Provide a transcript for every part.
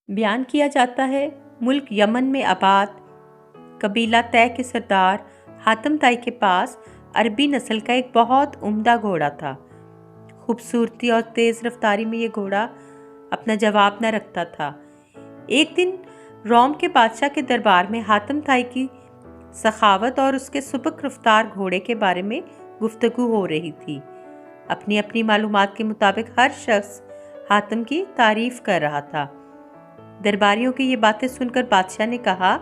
بیان کیا جاتا ہے ملک یمن میں آباد قبیلہ طے کے سردار حاتم طائی کے پاس عربی نسل کا ایک بہت عمدہ گھوڑا تھا۔ خوبصورتی اور تیز رفتاری میں یہ گھوڑا اپنا جواب نہ رکھتا تھا۔ ایک دن روم کے بادشاہ کے دربار میں حاتم طائی کی سخاوت اور اس کے سبک رفتار گھوڑے کے بارے میں گفتگو ہو رہی تھی۔ اپنی اپنی معلومات کے مطابق ہر شخص حاتم کی تعریف کر رہا تھا۔ درباریوں کی یہ باتیں سن کر بادشاہ نے کہا،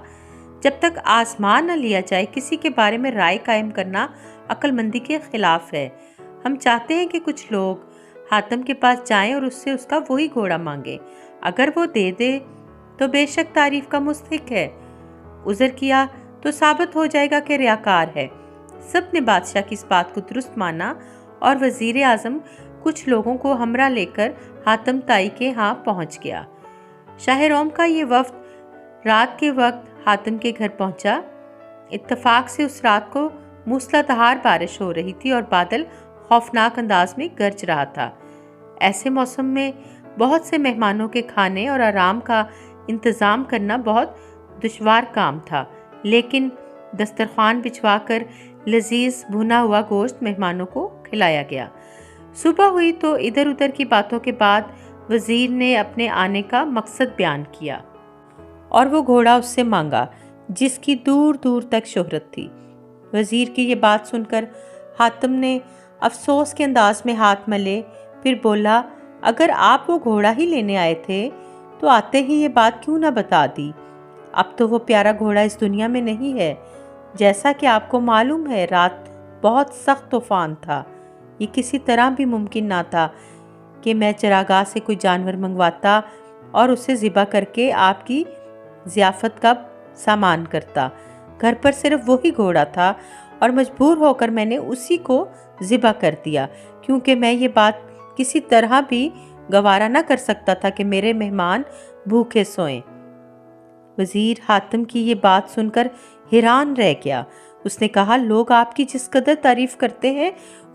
جب تک آزما نہ لیا جائے کسی کے بارے میں رائے قائم کرنا عقل مندی کے خلاف ہے۔ ہم چاہتے ہیں کہ کچھ لوگ حاتم کے پاس جائیں اور اس سے اس کا وہی گھوڑا مانگیں۔ اگر وہ دے دے تو بے شک تعریف کا مستحق ہے، عذر کیا تو ثابت ہو جائے گا کہ ریاکار ہے۔ سب نے بادشاہ کی اس بات کو درست مانا اور وزیر اعظم کچھ لوگوں کو ہمراہ لے کر حاتم طائی کے ہاں پہنچ گیا۔ شاہ روم کا یہ وفد رات کے وقت حاتم کے گھر پہنچا۔ اتفاق سے اس رات کو موسلا دھار بارش ہو رہی تھی اور بادل خوفناک انداز میں گرج رہا تھا۔ ایسے موسم میں بہت سے مہمانوں کے کھانے اور آرام کا انتظام کرنا بہت دشوار کام تھا، لیکن دسترخوان بچھوا کر لذیذ بھنا ہوا گوشت مہمانوں کو کھلایا گیا۔ صبح ہوئی تو ادھر ادھر کی باتوں کے بعد وزیر نے اپنے آنے کا مقصد بیان کیا اور وہ گھوڑا اس سے مانگا جس کی دور دور تک شہرت تھی۔ وزیر کی یہ بات سن کر حاتم نے افسوس کے انداز میں ہاتھ ملے، پھر بولا، اگر آپ وہ گھوڑا ہی لینے آئے تھے تو آتے ہی یہ بات کیوں نہ بتا دی؟ اب تو وہ پیارا گھوڑا اس دنیا میں نہیں ہے۔ جیسا کہ آپ کو معلوم ہے رات بہت سخت طوفان تھا۔ یہ کسی طرح بھی ممکن نہ تھا کہ میں چراگاہ سے کوئی جانور منگواتا اور اسے ذبح کر کے آپ کی ضیافت کا سامان کرتا۔ گھر پر صرف وہی گھوڑا تھا اور مجبور ہو کر میں نے اسی کو ذبح کر دیا، کیونکہ میں یہ بات کسی طرح بھی گوارا نہ کر سکتا تھا کہ میرے مہمان بھوکے سوئیں۔ وزیر حاتم کی یہ بات سن کر حیران رہ گیا۔ اس نے کہا، لوگ آپ کی جس قدر تعریف کرتے ہیں،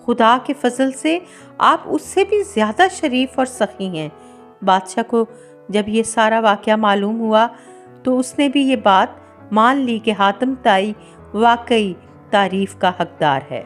خدا کے فضل سے آپ اس سے بھی زیادہ شریف اور سخی ہیں۔ بادشاہ کو جب یہ سارا واقعہ معلوم ہوا تو اس نے بھی یہ بات مان لی کہ حاتم طائی واقعی تعریف کا حقدار ہے۔